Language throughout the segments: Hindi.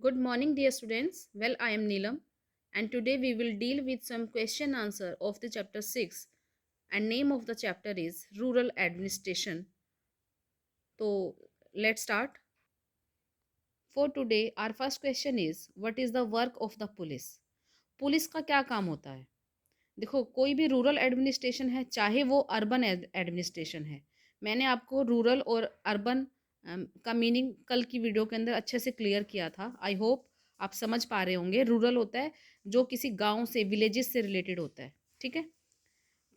Good morning, dear students. Well, I am Neelam, and today we will deal with some question answer of the chapter 6, and name of the chapter is Rural Administration. So, let's start. For today, our first question is what is the work of the police? Police का क्या काम होता है? देखो, कोई भी रूरल एडमिनिस्ट्रेशन है, चाहे वो अर्बन एडमिनिस्ट्रेशन है। मैंने आपको रूरल और अर्बन का मीनिंग कल की वीडियो के अंदर अच्छे से क्लियर किया था। आई होप आप समझ पा रहे होंगे। रूरल होता है जो किसी गांव से, विलेजेस से रिलेटेड होता है। ठीक है।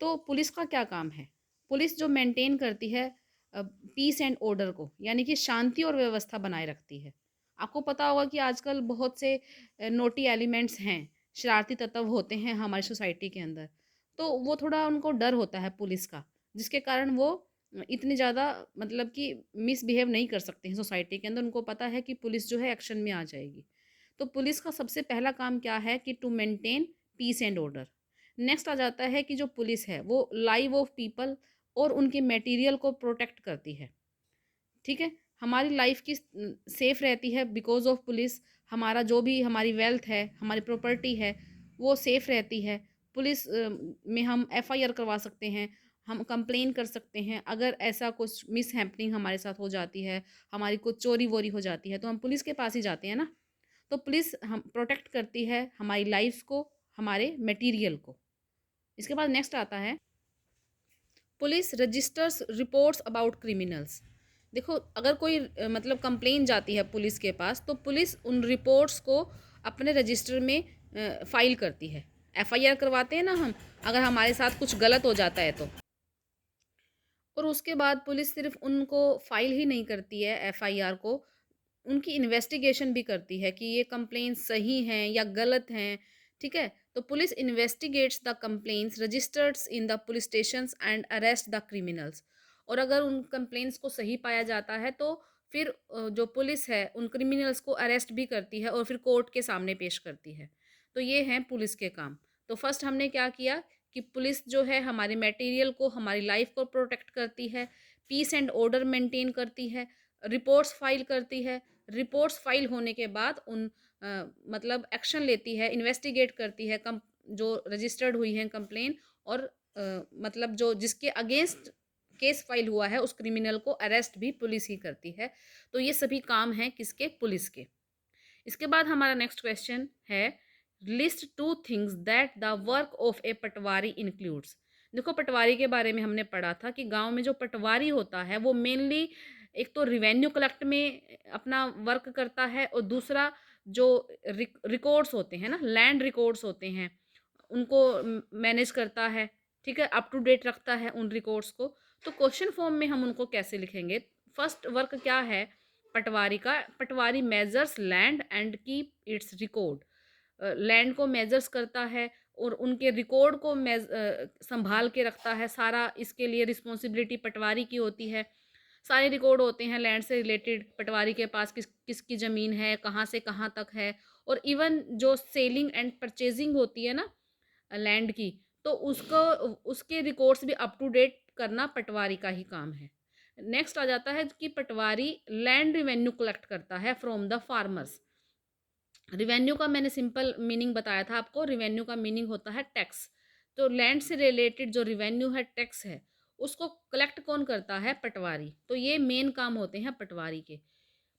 तो पुलिस का क्या काम है? पुलिस जो मेंटेन करती है पीस एंड ऑर्डर को, यानी कि शांति और व्यवस्था बनाए रखती है। आपको पता होगा कि आजकल बहुत से नोटी एलिमेंट्स हैं, शरारती तत्व होते हैं हमारी सोसाइटी के अंदर। तो वो थोड़ा उनको डर होता है पुलिस का, जिसके कारण वो इतनी ज़्यादा मतलब कि मिसबिहेव नहीं कर सकते हैं सोसाइटी के अंदर। उनको पता है कि पुलिस जो है एक्शन में आ जाएगी। तो पुलिस का सबसे पहला काम क्या है कि to maintain peace and order. Next आ जाता है कि जो पुलिस है वो लाइव ऑफ पीपल और उनके मटेरियल को प्रोटेक्ट करती है। ठीक है। हमारी लाइफ की सेफ रहती है बिकॉज ऑफ पुलिस। हमारा जो भी हमारी वेल्थ है, हमारी प्रॉपर्टी है, वो सेफ रहती है। पुलिस में हम एफआईआर करवा सकते हैं, हम कंप्लेन कर सकते हैं। अगर ऐसा कुछ मिस हैपनिंग हमारे साथ हो जाती है, हमारी कुछ चोरी वोरी हो जाती है, तो हम पुलिस के पास ही जाते हैं ना। तो पुलिस हम प्रोटेक्ट करती है हमारी लाइफ को, हमारे मटेरियल को। इसके बाद नेक्स्ट आता है police registers reports about criminals. देखो, अगर कोई मतलब कंप्लेन जाती है पुलिस के पास, तो पुलिस उन रिपोर्ट्स को अपने रजिस्टर में फाइल करती है। एफआईआर करवाते हैं ना हम, अगर हमारे साथ कुछ गलत हो जाता है तो। और उसके बाद पुलिस सिर्फ उनको फाइल ही नहीं करती है एफआईआर को, उनकी इन्वेस्टिगेशन भी करती है कि ये कंप्लेंट सही हैं या गलत हैं। ठीक है। तो police investigates the complaints registered in the police stations and arrest the criminals. और अगर उन कंप्लेंट्स को सही पाया जाता है तो फिर जो पुलिस है उन क्रिमिनल्स को अरेस्ट भी करती है और फिर कोर्ट के सामने पेश करती है। तो ये हैं पुलिस के काम। तो फर्स्ट हमने क्या किया कि पुलिस जो है हमारे मटेरियल को, हमारी लाइफ को प्रोटेक्ट करती है, पीस एंड ऑर्डर मेंटेन करती है, रिपोर्ट्स फाइल करती है। रिपोर्ट्स फाइल होने के बाद उन मतलब एक्शन लेती है, इन्वेस्टिगेट करती है जो रजिस्टर्ड हुई है कंप्लेन। और मतलब जो जिसके अगेंस्ट केस फाइल हुआ है उस क्रिमिनल को अरेस्ट भी पुलिस ही करती है। तो ये सभी काम हैं किसके? पुलिस के। इसके बाद हमारा नेक्स्ट क्वेश्चन है list two things that the work of A Patwari includes. देखो, पटवारी के बारे में हमने पढ़ा था कि गांव में जो पटवारी होता है वो मेनली एक तो रिवेन्यू कलेक्ट में अपना वर्क करता है, और दूसरा जो रिकॉर्ड्स होते हैं ना, लैंड रिकॉर्ड्स होते हैं, उनको मैनेज करता है। ठीक है। अप टू डेट रखता है उन रिकॉर्ड्स को। तो क्वेश्चन फॉर्म में हम उनको कैसे लिखेंगे? फर्स्ट वर्क क्या है पटवारी का? Patwari measures land and keep its record. Land को मेजर्स करता है और उनके रिकॉर्ड को संभाल के रखता है। सारा इसके लिए रिस्पॉन्सिबिलिटी पटवारी की होती है। सारे रिकॉर्ड होते हैं लैंड से रिलेटेड, पटवारी के पास किसकी ज़मीन है, कहाँ से कहाँ तक है। और इवन जो सेलिंग एंड परचेजिंग होती है ना लैंड की, तो उसको उसके रिकॉर्ड्स भी अप टू डेट करना पटवारी का ही काम है। नेक्स्ट आ जाता है कि पटवारी लैंड रिवेन्यू कलेक्ट करता है फ्रॉम द फार्मर्स। रिवेन्यू का मैंने सिंपल मीनिंग बताया था आपको। रिवेन्यू का मीनिंग होता है टैक्स। तो लैंड से रिलेटेड जो रिवेन्यू है, टैक्स है, उसको कलेक्ट कौन करता है? पटवारी। तो ये मेन काम होते हैं पटवारी के।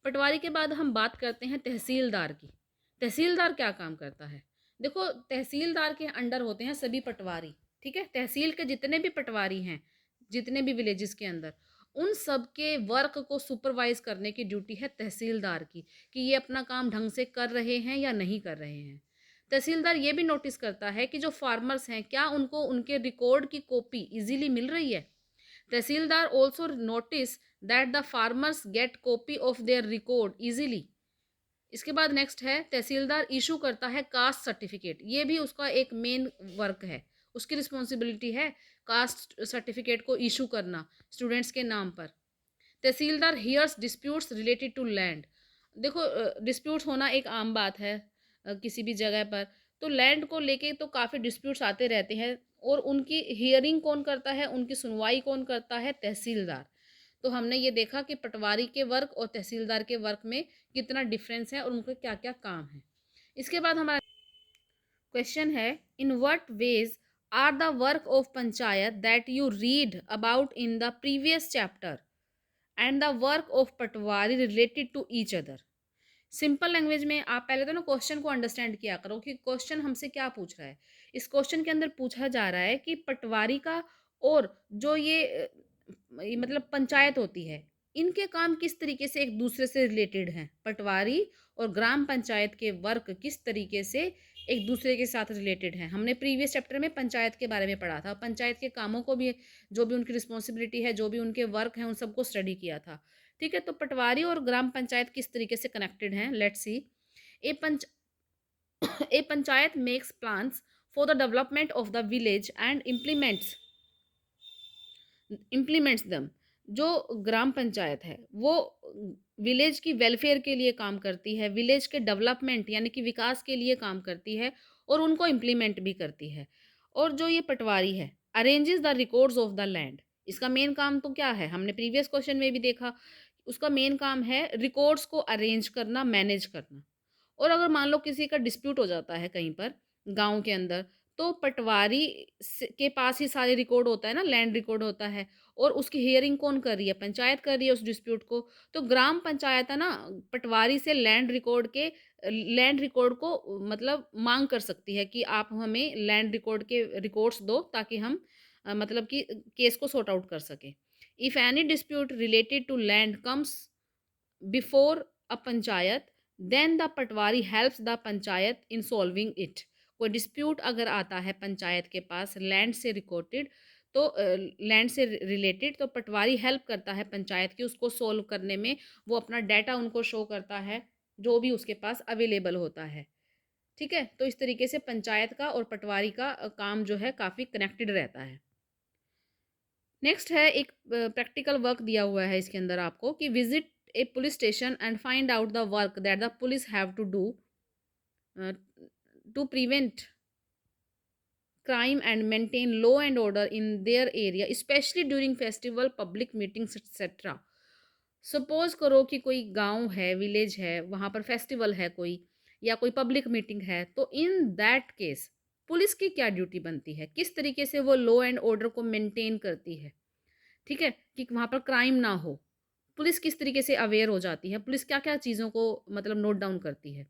पटवारी के बाद हम बात करते हैं तहसीलदार की। तहसीलदार क्या काम करता है? देखो, तहसीलदार के अंडर होते हैं सभी पटवारी। ठीक है। तहसील के जितने भी पटवारी हैं, जितने भी विलेजेस के अंदर, उन सब के वर्क को सुपरवाइज करने की ड्यूटी है तहसीलदार की, कि ये अपना काम ढंग से कर रहे हैं या नहीं कर रहे हैं। तहसीलदार ये भी नोटिस करता है कि जो फार्मर्स हैं, क्या उनको उनके रिकॉर्ड की कॉपी इजीली मिल रही है। Tehsildar also notice that the farmers get copy of their record easily. इसके बाद नेक्स्ट है तहसीलदार इशू करता है कास्ट सर्टिफिकेट। ये भी उसका एक मेन वर्क है, उसकी रिस्पॉन्सिबिलिटी है कास्ट सर्टिफिकेट को इशू करना स्टूडेंट्स के नाम पर। Tehsildar hears disputes related to land. देखो, डिस्प्यूट्स होना एक आम बात है किसी भी जगह पर। तो लैंड को लेके तो काफ़ी डिस्प्यूट्स आते रहते हैं, और उनकी हियरिंग कौन करता है, उनकी सुनवाई कौन करता है? तहसीलदार। तो हमने ये देखा कि पटवारी के वर्क और तहसीलदार के वर्क में कितना डिफरेंस है और उनके क्या क्या काम है। इसके बाद हमारा क्वेश्चन है, in what ways are the work of panchayat that you read about in the previous chapter and the work of patwari related to each other. Simple language में आप पहले तो ना क्वेश्चन को अंडरस्टैंड किया करो कि क्वेश्चन हमसे क्या पूछ रहा है। इस क्वेश्चन के अंदर पूछा जा रहा है कि पटवारी का और जो ये मतलब पंचायत होती है, इनके काम किस तरीके से एक दूसरे से रिलेटेड हैं। पटवारी और ग्राम पंचायत के वर्क किस तरीके से एक दूसरे के साथ रिलेटेड हैं। हमने प्रीवियस चैप्टर में पंचायत के बारे में पढ़ा था, पंचायत के कामों को भी, जो भी उनकी रिस्पॉन्सिबिलिटी है, जो भी उनके वर्क हैं, उन सबको स्टडी किया था। ठीक है, तो पटवारी और ग्राम पंचायत किस तरीके से कनेक्टेड हैं, let's see. A panch a panchayat makes plans for the development of the village and implements them. जो ग्राम पंचायत है वो विलेज की वेलफेयर के लिए काम करती है, विलेज के डेवलपमेंट यानी कि विकास के लिए काम करती है और उनको इम्प्लीमेंट भी करती है। और जो ये पटवारी है, arranges the records of the land. इसका मेन काम तो क्या है, हमने प्रीवियस क्वेश्चन में भी देखा, उसका मेन काम है रिकॉर्ड्स को अरेंज करना, मैनेज करना। और अगर मान लो किसी का डिस्प्यूट हो जाता है कहीं पर गांव के अंदर, तो पटवारी के पास ही सारे रिकॉर्ड होता है ना, लैंड रिकॉर्ड होता है, और उसकी हियरिंग कौन कर रही है, पंचायत कर रही है उस डिस्प्यूट को। तो ग्राम पंचायत है ना, पटवारी से लैंड रिकॉर्ड को मतलब मांग कर सकती है कि आप हमें लैंड रिकॉर्ड के रिकॉर्ड्स दो ताकि हम मतलब कि केस को सॉर्ट आउट कर सके। If any dispute related to land comes before a panchayat, then the patwari helps the panchayat in solving it. कोई डिस्प्यूट अगर आता है पंचायत के पास लैंड से रिकॉर्डेड, तो लैंड से रिलेटेड, तो पटवारी हेल्प करता है पंचायत की उसको सोल्व करने में। वो अपना डाटा उनको शो करता है जो भी उसके पास अवेलेबल होता है। ठीक है, तो इस तरीके से पंचायत का और पटवारी का काम जो है काफ़ी कनेक्टेड रहता है। नेक्स्ट है एक प्रैक्टिकल वर्क दिया हुआ है इसके अंदर आपको कि visit a police station and find out the work that the police have to do to prevent crime and maintain law and order in their area, especially during festival, public meetings, etc. Suppose करो कि कोई गांव है, विलेज है, वहाँ पर फेस्टिवल है कोई, या कोई पब्लिक मीटिंग है, तो इन दैट केस पुलिस की क्या ड्यूटी बनती है, किस तरीके से वो लॉ एंड ऑर्डर को मेंटेन करती है। ठीक है, कि वहाँ पर क्राइम ना हो, पुलिस किस तरीके से अवेयर हो जाती है, पुलिस क्या क्या चीज़ों को मतलब नोट डाउन करती है।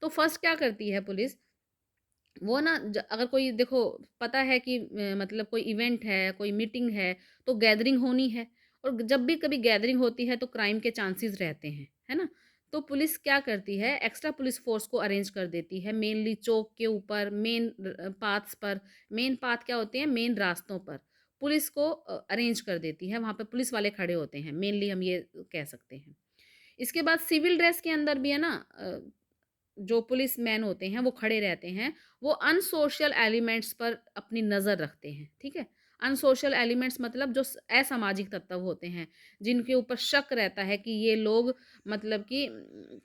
तो फर्स्ट क्या करती है पुलिस, वो ना अगर कोई देखो पता है कि मतलब कोई इवेंट है, कोई मीटिंग है, तो गैदरिंग होनी है, और जब भी कभी गैदरिंग होती है तो क्राइम के चांसेस रहते हैं, है ना। तो पुलिस क्या करती है, एक्स्ट्रा पुलिस फोर्स को अरेंज कर देती है, मेनली चौक के ऊपर, मेन पाथ्स पर। मेन पाथ क्या होते हैं, मेन रास्तों पर पुलिस को अरेंज कर देती है, वहाँ पर पुलिस वाले खड़े होते हैं, मेनली हम ये कह सकते हैं। इसके बाद सिविल ड्रेस के अंदर भी है ना, जो पुलिस मैन होते हैं वो खड़े रहते हैं, वो अनसोशल एलिमेंट्स पर अपनी नज़र रखते हैं। ठीक है, अनसोशल एलिमेंट्स मतलब जो असामाजिक तत्व होते हैं, जिनके ऊपर शक रहता है कि ये लोग मतलब कि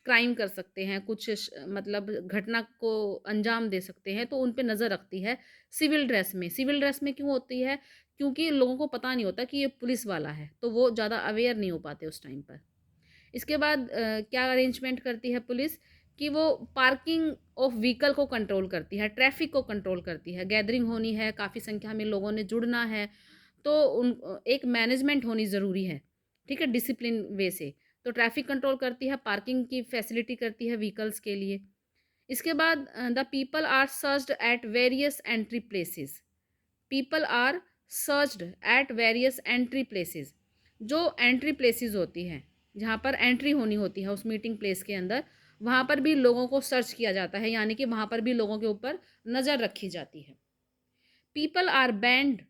क्राइम कर सकते हैं, कुछ मतलब घटना को अंजाम दे सकते हैं, तो उन पे नज़र रखती है सिविल ड्रेस में। सिविल ड्रेस में क्यों होती है, क्योंकि लोगों को पता नहीं होता कि ये पुलिस वाला है, तो वो ज़्यादा अवेयर नहीं हो पाते उस टाइम पर। इसके बाद क्या अरेंजमेंट करती है पुलिस, कि वो पार्किंग ऑफ व्हीकल को कंट्रोल करती है, ट्रैफिक को कंट्रोल करती है। गैदरिंग होनी है, काफ़ी संख्या में लोगों ने जुड़ना है, तो एक मैनेजमेंट होनी ज़रूरी है। ठीक है, डिसिप्लिन वे से। तो ट्रैफिक कंट्रोल करती है, पार्किंग की फैसिलिटी करती है व्हीकल्स के लिए। इसके बाद the people are searched at various entry places. People are searched at various entry places. जो एंट्री प्लेसेस होती हैं, जहाँ पर एंट्री होनी होती है उस मीटिंग प्लेस के अंदर, वहाँ पर भी लोगों को सर्च किया जाता है, यानी कि वहाँ पर भी लोगों के ऊपर नज़र रखी जाती है। People are banned.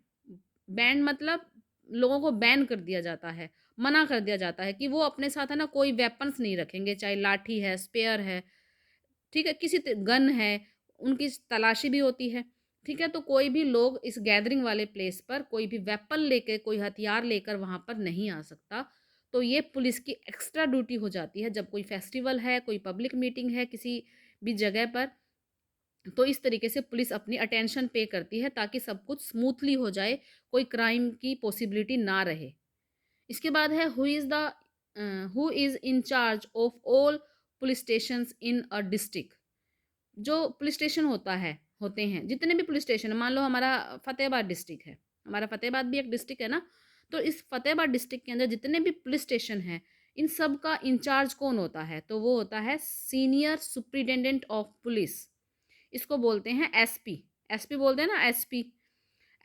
बैंड मतलब लोगों को बैन कर दिया जाता है, मना कर दिया जाता है कि वो अपने साथ है ना कोई वेपन्स नहीं रखेंगे, चाहे लाठी है, स्पेयर है, ठीक है, किसी गन है, उनकी तलाशी भी होती है। ठीक है, तो कोई भी लोग इस गैदरिंग वाले प्लेस पर कोई भी वेपन लेकर, कोई हथियार लेकर वहाँ पर नहीं आ सकता। तो ये पुलिस की एक्स्ट्रा ड्यूटी हो जाती है जब कोई फेस्टिवल है, कोई पब्लिक मीटिंग है किसी भी जगह पर। तो इस तरीके से पुलिस अपनी अटेंशन पे करती है ताकि सब कुछ स्मूथली हो जाए, कोई क्राइम की पॉसिबिलिटी ना रहे। इसके बाद है who is in charge of all police station in a district. जो पुलिस स्टेशन होते हैं जितने भी पुलिस स्टेशन है, मान लो हमारा फतेहाबाद डिस्ट्रिक्ट है, हमारा फतेहाबाद भी एक डिस्ट्रिक्ट है ना, तो इस फतेहाबाद डिस्ट्रिक्ट के अंदर जितने भी पुलिस स्टेशन हैं, इन सब का इंचार्ज कौन होता है? तो वो होता है सीनियर सुप्रिटेंडेंट ऑफ पुलिस। इसको बोलते हैं एसपी। एसपी बोलते हैं ना, एसपी।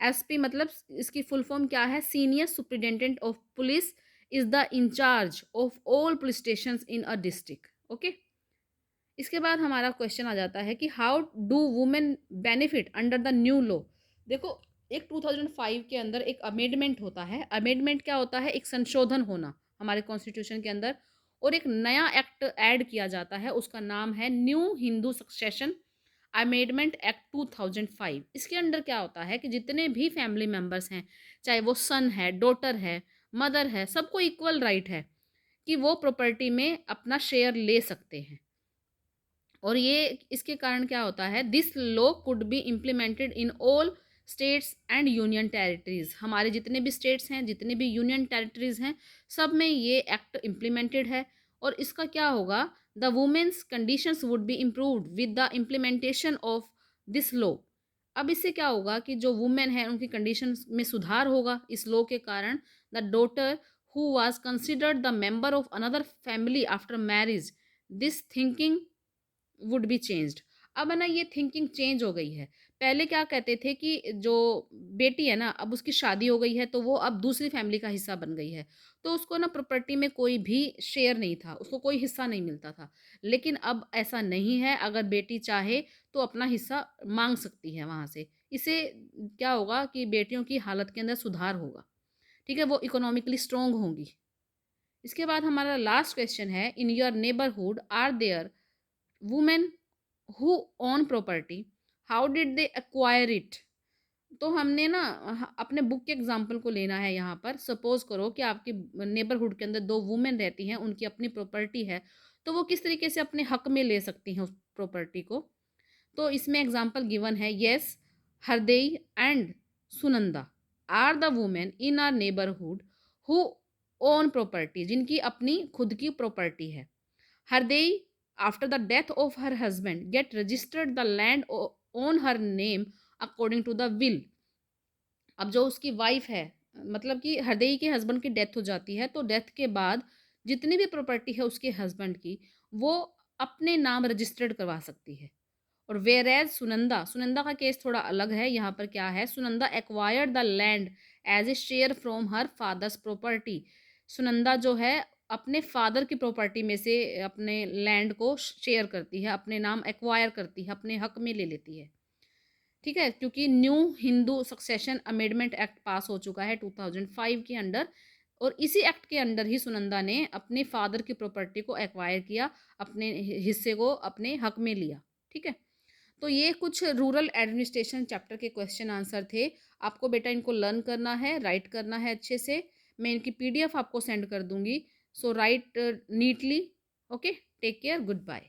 एसपी मतलब इसकी फुल फॉर्म क्या है? Senior superintendent of police is the in-charge of all police station in a district. Okay, इसके बाद हमारा क्वेश्चन आ जाता है कि how do women benefit under the new law. देखो, एक 2005 के अंदर एक अमेंडमेंट होता है। अमेंडमेंट क्या होता है? एक संशोधन होना हमारे कॉन्स्टिट्यूशन के अंदर, और एक नया एक्ट ऐड किया जाता है, उसका नाम है new Hindu succession amendment act 2005। इसके अंडर क्या होता है कि जितने भी फैमिली मेंबर्स हैं, चाहे वो सन है, डॉटर है, मदर है, सबको इक्वल राइट है कि वो प्रॉपर्टी में अपना शेयर ले सकते हैं। और ये इसके कारण क्या होता है? This law could be implemented in all states and union territories. हमारे जितने भी स्टेट्स हैं, जितने भी यूनियन टेरिटरीज हैं, सब में ये एक्ट इम्प्लीमेंटेड है। और इसका क्या होगा? The women's conditions would be improved with the implementation of this law. अब इससे क्या होगा कि जो वुमेन है उनकी कंडीशन में सुधार होगा इस लॉ के कारण। The daughter who was considered the member of another family after marriage, this thinking would be changed. अब है ना, ये थिंकिंग चेंज हो गई है। पहले क्या कहते थे कि जो बेटी है ना, अब उसकी शादी हो गई है तो वो अब दूसरी फैमिली का हिस्सा बन गई है, तो उसको ना प्रॉपर्टी में कोई भी शेयर नहीं था, उसको कोई हिस्सा नहीं मिलता था। लेकिन अब ऐसा नहीं है, अगर बेटी चाहे तो अपना हिस्सा मांग सकती है वहाँ से। इससे क्या होगा कि बेटियों की हालत के अंदर सुधार होगा, ठीक है, वो इकोनॉमिकली स्ट्रोंग होंगी। इसके बाद हमारा लास्ट क्वेश्चन है, in your neighbourhood are there women who own property, how did they acquire it. तो हमने ना अपने बुक के एग्जाम्पल को लेना है यहाँ पर। सपोज करो कि आपकी नेबरहुड के अंदर दो वुमेन रहती हैं, उनकी अपनी प्रॉपर्टी है, तो वो किस तरीके से अपने हक में ले सकती हैं उस प्रॉपर्टी को। तो इसमें एग्जाम्पल गिवन है, yes, Hardei and Sunanda are the women in our neighbourhood who own property, जिनकी अपनी खुद की प्रॉपर्टी है। हरदेई, after the death of her husband, get registered the land on her name according to the will। अब जो उसकी वाइफ है, मतलब कि हरदेई के हस्बैंड की डेथ हो जाती है, तो डेथ के बाद जितनी भी प्रॉपर्टी है उसके हस्बैंड की, वो अपने नाम रजिस्टर्ड करवा सकती है। और वेयर एज सुनंदा, सुनंदा का केस थोड़ा अलग है। यहाँ पर क्या है? Sunanda acquired the land as a share from her father's property. Sunanda जो है अपने फादर की प्रॉपर्टी में से अपने लैंड को शेयर करती है, अपने नाम एक्वायर करती है, अपने हक में ले लेती है, ठीक है, क्योंकि new Hindu succession amendment act पास हो चुका है 2005 के अंडर। और इसी एक्ट के अंडर ही सुनंदा ने अपने फादर की प्रॉपर्टी को एक्वायर किया, अपने हिस्से को अपने हक में लिया, ठीक है। तो ये कुछ रूरल एडमिनिस्ट्रेशन चैप्टर के क्वेश्चन आंसर थे। आपको बेटा इनको लर्न करना है, राइट करना है अच्छे से। मैं इनकी पीडीएफ आपको सेंड कर दूंगी। So write neatly. Okay, take care, good bye.